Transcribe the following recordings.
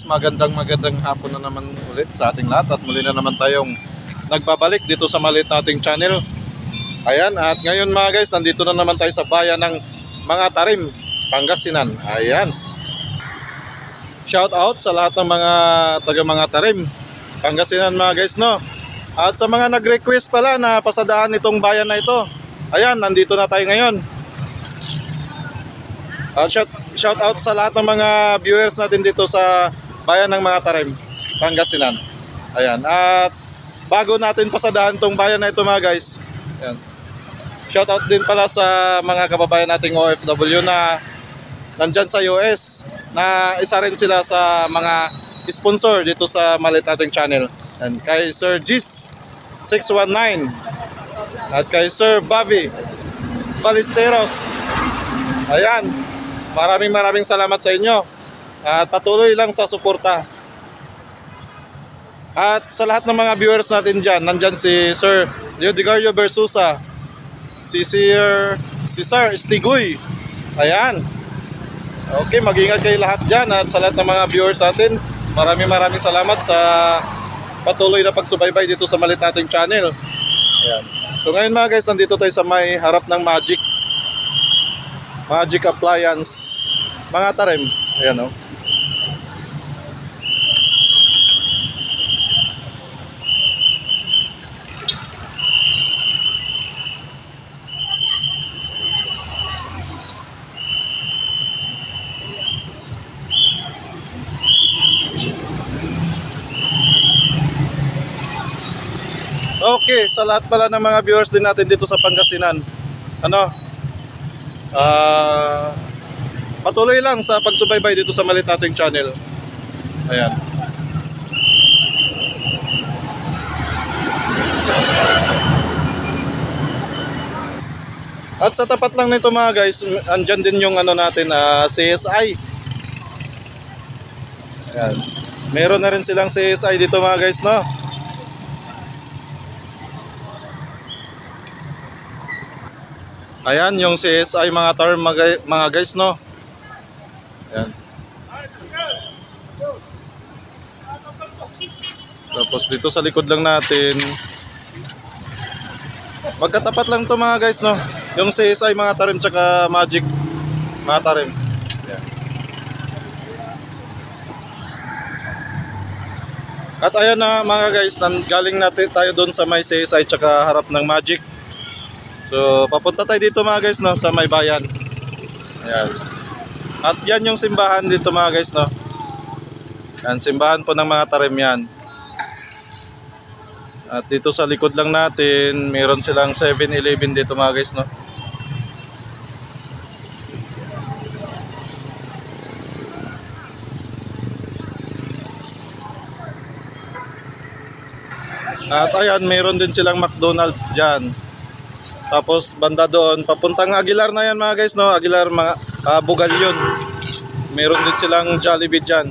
Magandang hapon na naman ulit sa ating lahat at muli na naman tayong nagbabalik dito sa maliit nating channel. Ayan, at ngayon mga guys, nandito na naman tayo sa bayan ng Mga Tarim, Pangasinan. Ayan. Shout out sa lahat ng mga taga Mga Tarim, Pangasinan mga guys, no. At sa mga nag-request pala na pasadaan itong bayan na ito. Ayan, nandito na tayo ngayon. At shout out sa lahat ng mga viewers natin dito sa bayan ng Mga Tarim, Pangasinan. Ayan. At bago natin pasadahan tong bayan na ito mga guys, ayan, shout out din pala sa mga kababayan nating OFW na nandyan sa US, na isa rin sila sa mga sponsor dito sa maliit nating channel. And kay Sir Gis 619 at kay Sir Bobby Ballesteros. Ayan, maraming salamat sa inyo at patuloy lang sa suporta. At sa lahat ng mga viewers natin dyan, nandyan si Sir Leodigario Versusa, si Sir Stiguy. Ayan. Okay, mag-ingat kayo lahat dyan. At sa lahat ng mga viewers natin, maraming salamat sa patuloy na pagsubaybay dito sa maliit nating channel. Ayan. So ngayon mga guys, nandito tayo sa may harap ng Magic Appliance, Mga Tarim. Ayan o. Okay, sa lahat pala ng mga viewers din natin dito sa Pangasinan, patuloy lang sa pagsubaybay dito sa maliit nating channel. Ayan. At sa tapat lang nito mga guys, andyan din yung natin, CSI. Ayan. Meron na rin silang CSI dito mga guys, no? Ayan, yung CSI Mga Tarim mga guys, no? Ayan. Tapos dito sa likod lang natin, magkatapat lang to mga guys, no? Yung CSI Mga Tarim tsaka Magic Mga Tarim. Ayan. At ayan na mga guys, galing natin tayo doon sa may CSI tsaka harap ng Magic. So papunta tayo dito mga guys, no, sa may bayan. Ayan. At yan yung simbahan dito mga guys, no. Yan, simbahan po ng Mga Tarim yan. At dito sa likod lang natin, meron silang 7-Eleven dito mga guys, no. At ayan, meron din silang McDonald's dyan. Tapos banda doon, papuntang Aguilar na yan mga guys, no? Aguilar, Bugalyon. Meron din silang Jollibee dyan.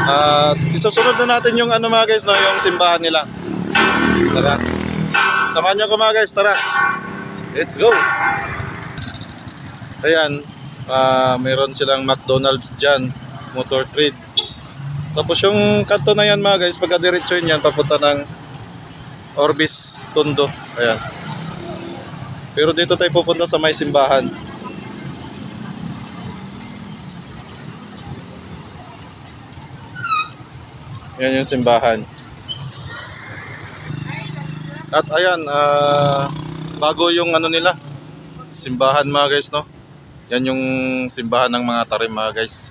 At isusunod na natin yung mga guys, no? Yung simbahan nila. Tara. Samahan nyo ko mga guys, tara. Let's go. Ayan, meron silang McDonald's dyan, Motor Trade. Tapos yung kanto na yan mga guys, pagka-diretso yan, papunta ng Orbis Tondo. Ayan. Pero dito tayo pupunta sa may simbahan. Yan yung simbahan. At ayan, bago yung nila, simbahan mga guys, no. Yan yung simbahan ng Mga Tarim mga guys.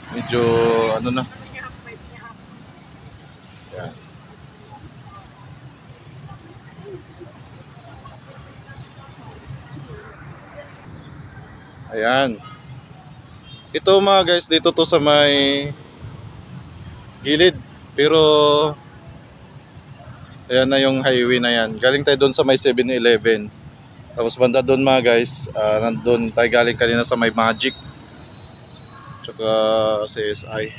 Medyo na. Ayan. Ayan. Ito mga guys, dito to sa may gilid. Pero ayan na yung highway na yan. Galing tayo doon sa may 7-Eleven. Tapos banda doon mga guys, nandun tayo galing kanina sa may Magic tsaka CSI.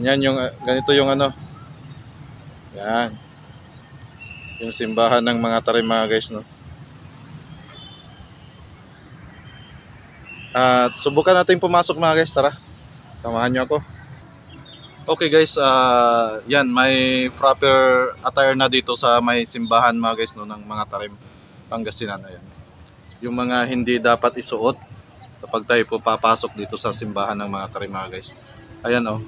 Ayan yung ganito yung Yan. Yung simbahan ng Mga Tarim mga guys, no. At subukan natin pumasok mga guys, tara. Samahan niyo ako. Okay guys, yan, may proper attire na dito sa may simbahan mga guys, no, ng mga Tarim, Pangasinan. Ayan. Yung mga hindi dapat isuot kapag tayo po papasok dito sa simbahan ng mga Tarim mga guys. Ayan oh.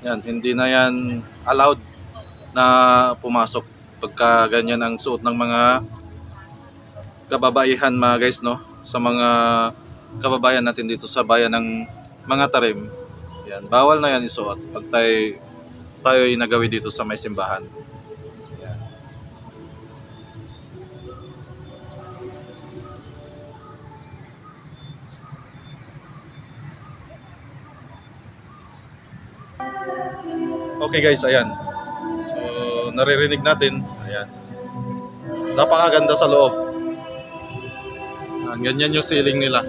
Yan, hindi na yan allowed na pumasok pagka ganyan ang suot ng mga kababaihan mga guys, no, sa mga kababayan natin dito sa bayan ng mga Tarim. Yan, bawal na yan isuot pag tayo ay nagawi dito sa may simbahan. Yan. Okay guys, ayan. So, naririnig natin. Ayan. Napakaganda sa loob. Ayan, ganyan yung ceiling nila.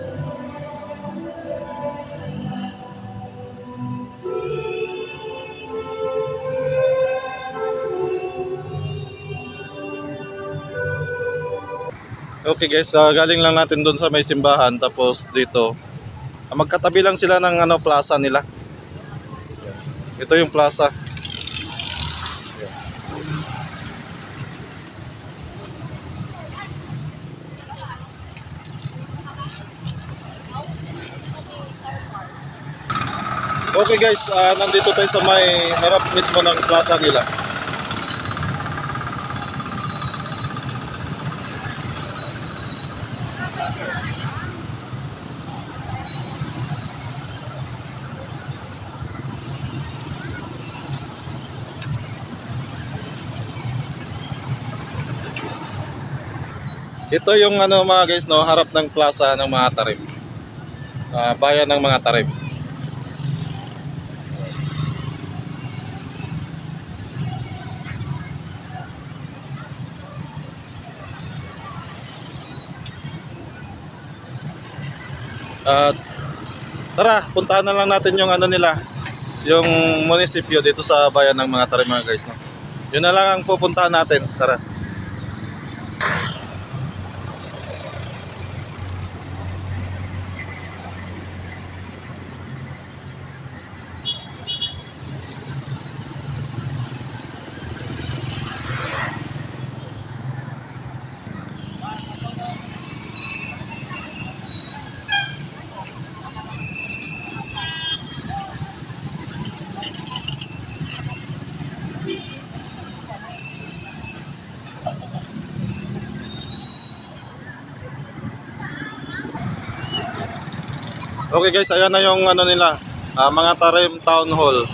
Okay guys, galing lang natin doon sa may simbahan, tapos dito magkatabi lang sila ng plaza nila. Ito yung plaza. Okay guys, nandito tayo sa may harap mismo ng plaza nila. Ito yung mga guys, no, harap ng plaza ng mga Tarim. Bayan ng mga Tarim. Tara, puntahan na lang natin yung nila, yung munisipyo dito sa bayan ng mga Tarim mga guys, no. Yun na lang ang pupuntahan natin. Tara. Okay guys, ayan na yung nila, mga Tarim Town Hall.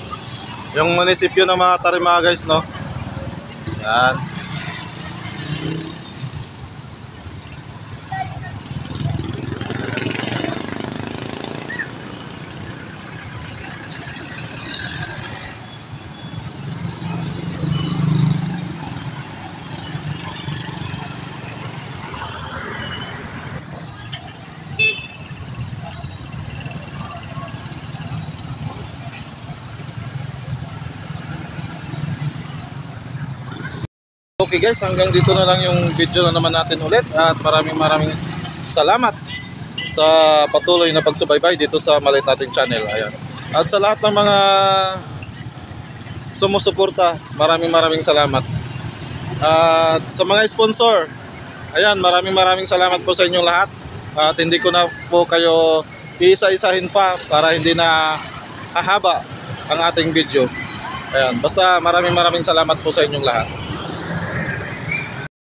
Yung munisipyo ng mga Tarim mga guys, no. Yan. Okay guys, hanggang dito na lang yung video na naman natin ulit, at maraming salamat sa patuloy na pagsubaybay dito sa maliit nating channel. Ayan. At sa lahat ng mga sumusuporta, maraming salamat. At sa mga sponsor, ayan, maraming salamat po sa inyong lahat. At hindi ko na po kayo iisa-isahin pa para hindi na hahaba ang ating video. Ayan, basta maraming salamat po sa inyong lahat.